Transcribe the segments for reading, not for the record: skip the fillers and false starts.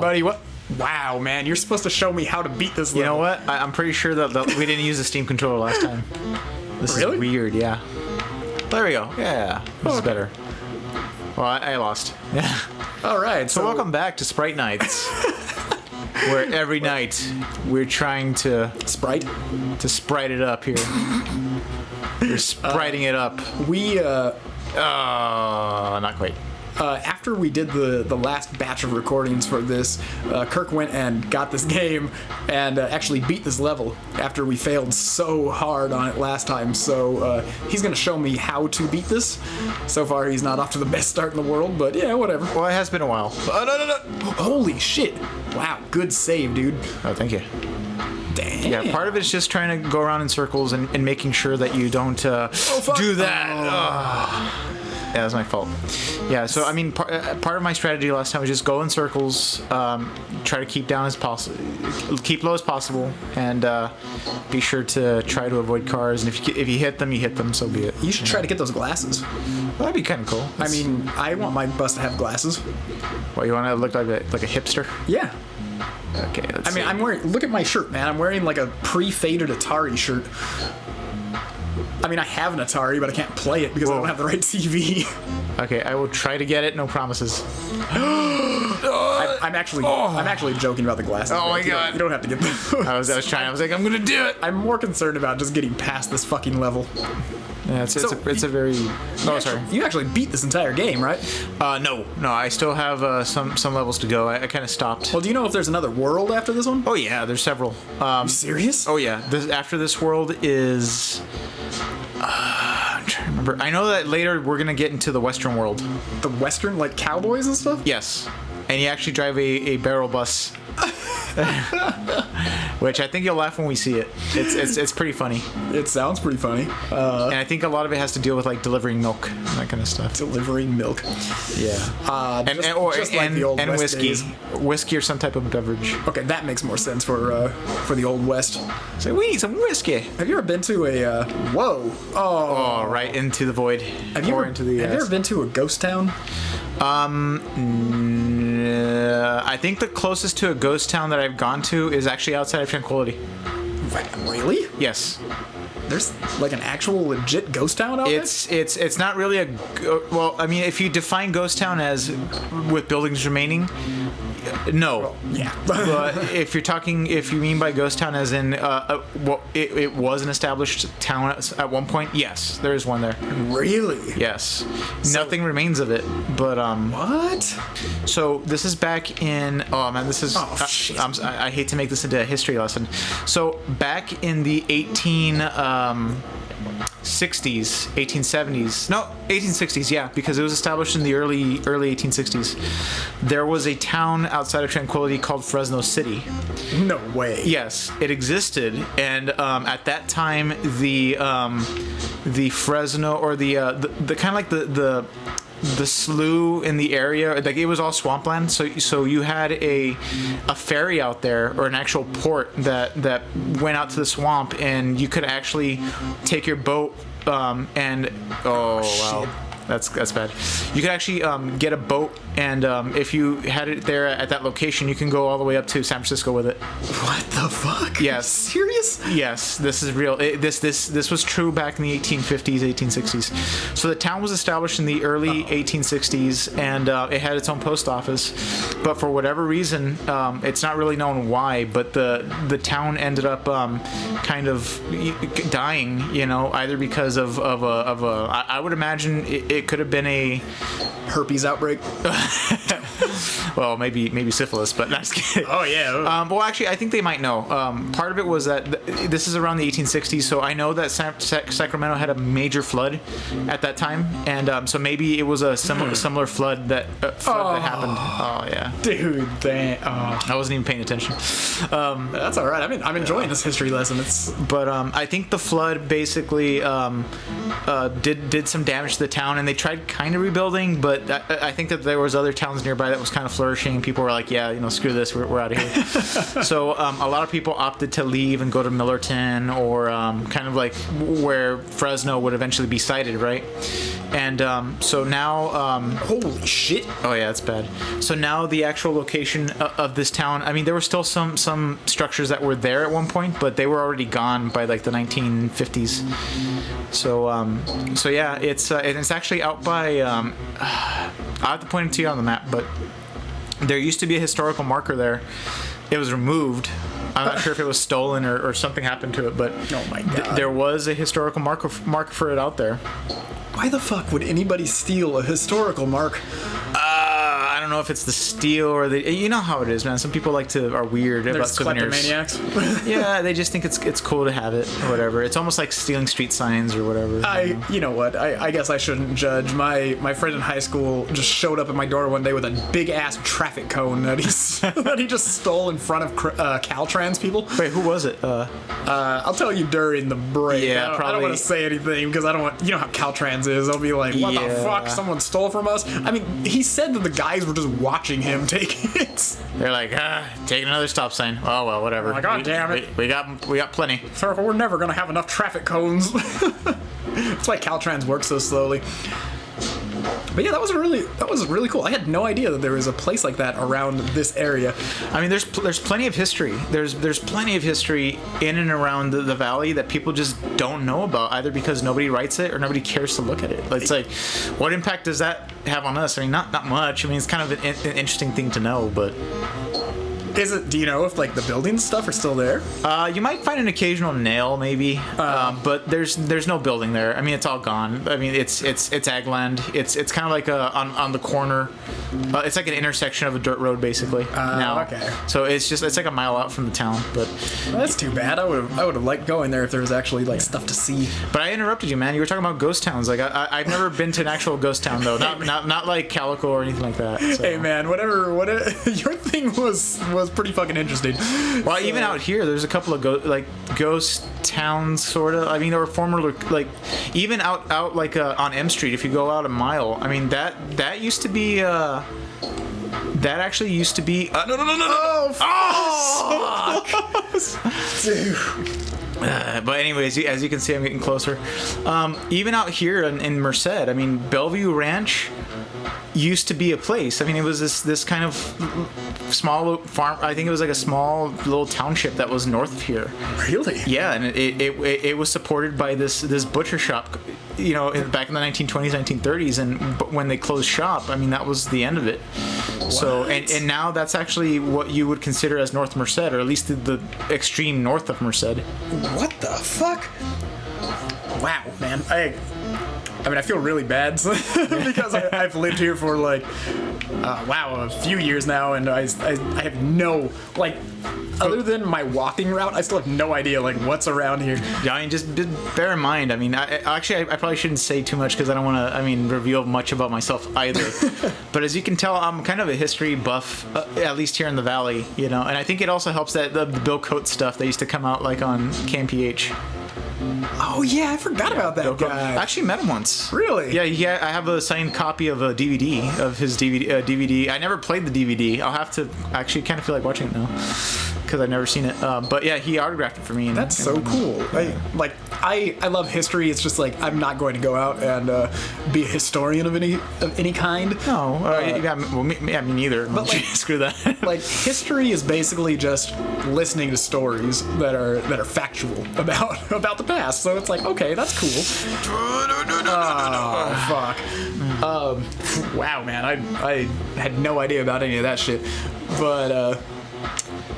buddy. What? Wow, man, you're supposed to show me how to beat this level. You know what? I'm pretty sure that we didn't use the Steam controller last time. This is weird, yeah. There we go. Yeah, this is better. Well, I lost. Yeah. All right. So welcome back to Sprite Nights, where every night we're trying to sprite it up here. We're spriting it up. Not quite. After we did the last batch of recordings for this, Kirk went and got this game and actually beat this level after we failed so hard on it last time. So he's going to show me how to beat this. So far, he's not off to the best start in the world, but yeah, whatever. Well, it has been a while. No. Holy shit. Wow, good save, dude. Oh, thank you. Damn. Yeah, part of it's just trying to go around in circles and making sure that you don't do that. Yeah, that's my fault. Yeah, so I mean, part of my strategy last time was just go in circles, try to keep low as possible, and be sure to try to avoid cars. And if you hit them, so be it. You should try to get those glasses. Well, that'd be kind of cool. I mean, I want my bus to have glasses. What, you want to look like a hipster? Yeah. Okay. Let's see. I'm wearing. Look at my shirt, man. I'm wearing like a pre-faded Atari shirt. I mean, I have an Atari, but I can't play it because I don't have the right TV. Okay, I will try to get it. No promises. I'm actually joking about the glasses. Oh my god! You don't have to get them. I was trying. I was like, I'm gonna do it. I'm more concerned about just getting past this fucking level. Yeah, it's a very. Oh, sorry. You actually beat this entire game, right? No. I still have some levels to go. I kind of stopped. Well, do you know if there's another world after this one? Oh yeah, there's several. You serious? Oh yeah. After this world is. I'm trying to remember. I know that later we're gonna get into the Western world. The Western, like cowboys and stuff? Yes. And you actually drive a barrel bus. Which I think you'll laugh when we see it. It's pretty funny. It sounds pretty funny. And I think a lot of it has to deal with like delivering milk and that kind of stuff. Delivering milk. Yeah. And the old West whiskey. days. Whiskey or some type of beverage. Okay, that makes more sense for the old West. So we need some whiskey. Have you ever been to a whoa? Oh, right into the void. Have you ever been to a ghost town? I think the closest to a ghost town that I've gone to is actually outside of Tranquility. Really? Yes. There's like an actual legit ghost town out there? It's not really a... Well, I mean, if you define ghost town as with buildings remaining, no. Well, yeah. But if you mean by ghost town as in, it was an established town at one point, yes, there is one there. Really? Yes. Nothing remains of it, but What? So this is back in... Oh man, this is... shit. I hate to make this into a history lesson. So back in the 1860s, yeah, because it was established in the early 1860s. There was a town outside of Tranquility called Fresno City. No way. Yes, it existed, and at that time, the Fresno, or the kind of like the slough in the area, like it was all swampland, so you had a ferry out there, or an actual port that went out to the swamp, and you could actually take your boat and wow, that's bad. You could actually get a boat, and if you had it there at that location, you can go all the way up to San Francisco with it. What the fuck? Yes. Serious? Yes, this is real. This was true back in the 1850s, 1860s. So the town was established in the early 1860s, and it had its own post office. But for whatever reason, it's not really known why, but the town ended up kind of dying. Either because of a I would imagine it could have been a herpes outbreak. Well, maybe syphilis, but that's kidding. Oh yeah. Well, actually, I think they might know. Part of it was that this is around the 1860s, so I know that Sacramento had a major flood at that time, and so maybe it was a similar flood that happened. Oh yeah, dude, I wasn't even paying attention. That's all right. I'm enjoying this history lesson. But I think the flood basically did some damage to the town, and and they tried kind of rebuilding, but I think that there was other towns nearby that was kind of flourishing, and people were like, yeah, screw this, we're out of here. So a lot of people opted to leave and go to Millerton, or kind of like where Fresno would eventually be sited, right? And so now... Holy shit. Oh, yeah, it's bad. So now the actual location of this town, I mean, there were still some structures that were there at one point, but they were already gone by like the 1950s. So yeah, it's actually out by... I'll have to point it to you on the map, but there used to be a historical marker there. It was removed. I'm not sure if it was stolen or something happened to it, but oh my God. There was a historical marker for it out there. Why the fuck would anybody steal a historical mark? I don't know if it's the steel or the... You know how it is, man. Some people are weird about souvenirs. Kleptomaniacs. Yeah, they just think it's cool to have it or whatever. It's almost like stealing street signs or whatever. You know what? I guess I shouldn't judge. My friend in high school just showed up at my door one day with a big ass traffic cone that he just stole in front of Caltrans people. Wait, who was it? I'll tell you during the break. Yeah, I don't want to say anything because I don't want... You know how Caltrans is. They'll be like, what the fuck? Someone stole from us? I mean, he said that the guys were just watching him take it. They're like, take another stop sign. Oh, well, whatever. Oh my God damn it. We got plenty. Sir, we're never going to have enough traffic cones. That's why Caltrans works so slowly. But yeah, that was really cool. I had no idea that there was a place like that around this area. I mean, there's plenty of history. There's plenty of history in and around the valley that people just don't know about, either because nobody writes it or nobody cares to look at it. It's like, what impact does that have on us? I mean, not much. I mean, it's kind of an interesting thing to know, but... Do you know if like the building stuff are still there? You might find an occasional nail, maybe, but there's no building there. I mean, it's all gone. I mean, it's ag land. It's kind of like on the corner. It's like an intersection of a dirt road, basically. Now. Okay. So it's like a mile out from the town. But well, that's too bad. I would have liked going there if there was actually like stuff to see. But I interrupted you, man. You were talking about ghost towns. Like I've never been to an actual ghost town though. Not like Calico or anything like that. So. Hey man, whatever. Your thing was pretty fucking interesting. Well, even out here, there's a couple of ghost towns, sort of. I mean, there were former even out like on M Street. If you go out a mile, I mean that used to be. That actually used to be. No! Oh, fuck! Dude. But anyways, as you can see, I'm getting closer. Even out here in Merced, I mean, Bellevue Ranch used to be a place. I mean, it was this kind of small farm. I think it was like a small little township that was north of here. Really? Yeah, and it was supported by this butcher shop, back in the 1920s, 1930s, and when they closed shop, I mean, that was the end of it. What? So, and now that's actually what you would consider as North Merced, or at least the extreme north of Merced. What the fuck? Wow, man. I mean, I feel really bad because I've lived here for a few years now, and I have no, other than my walking route, I still have no idea, what's around here. Yeah, I mean, just bear in mind, I mean, I probably shouldn't say too much because I don't want to, reveal much about myself either. But as you can tell, I'm kind of a history buff, at least here in the valley, and I think it also helps that the Bill Coates stuff that used to come out, on KMPH. Oh yeah, I forgot about that guy. I actually met him once. Really? Yeah. I have a signed copy of a DVD of his DVD. I never played the DVD. I'll have to actually kind of feel like watching it now because I've never seen it. But yeah, he autographed it for me. That's so cool. I love history. It's just I'm not going to go out and be a historian of any kind. No, me neither. But screw that. History is basically just listening to stories that are factual about the past. So it's okay, that's cool. Oh fuck. Wow, man, I had no idea about any of that shit. But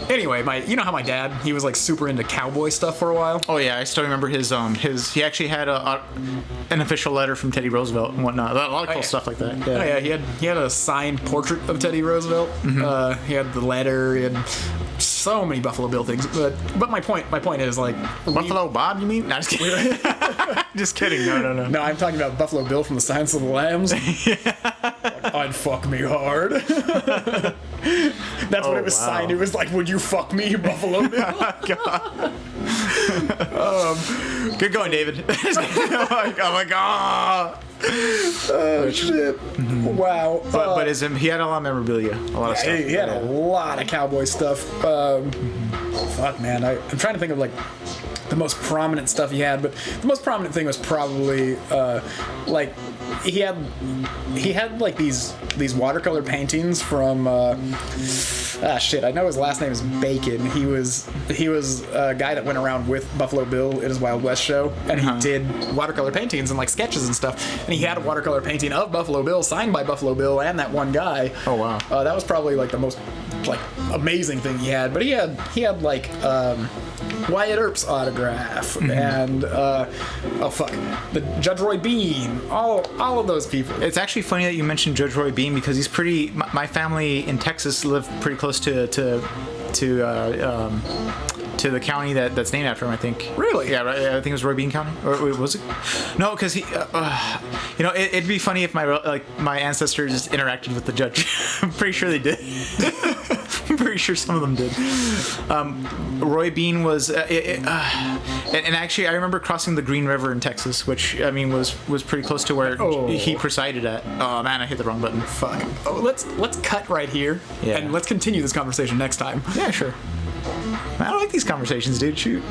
anyway, you know how my dad, he was super into cowboy stuff for a while? Oh yeah, I still remember his he actually had an official letter from Teddy Roosevelt and whatnot. A lot of cool stuff like that. Yeah. Oh yeah, he had a signed portrait of Teddy Roosevelt. Mm-hmm. He had the letter, he had so many Buffalo Bill things. But my point is Buffalo Bob, you mean? No, just kidding. Just kidding. No. No, I'm talking about Buffalo Bill from the Silence of the Lambs. I'd fuck me hard. That's what it was signed. It was would you fuck me, Buffalo Bill? God. Good going, David. Oh my God. Oh shit! Wow. But he had a lot of memorabilia, a lot of stuff. He had a lot of cowboy stuff. Fuck, man. I'm trying to think of like the most prominent stuff he had, but the most prominent thing was probably like he had like these watercolor paintings from shit, I know his last name is Bacon. He was a guy that went around with Buffalo Bill in his Wild West show, and he did watercolor paintings and like sketches and stuff. And he had a watercolor painting of Buffalo Bill signed by Buffalo Bill and that one guy. Oh wow. That was probably like the most like amazing thing he had. But he had like Wyatt Earp's autograph and the Judge Roy Bean, all of those people. It's actually funny that you mentioned Judge Roy Bean because he's pretty. My family in Texas lived pretty close to the county that's named after him, I think. Really? Yeah, right. I think it was Roy Bean County. Or was it? No, because he. It'd be funny if my ancestors interacted with the judge. I'm pretty sure they did. I'm pretty sure some of them did. Roy Bean was, and actually I remember crossing the Green River in Texas, which I mean was pretty close to where he presided at. Oh man, I hit the wrong button. Fuck. Oh, let's cut right here, and let's continue this conversation next time. Yeah, sure. I don't like these conversations, dude. Shoot.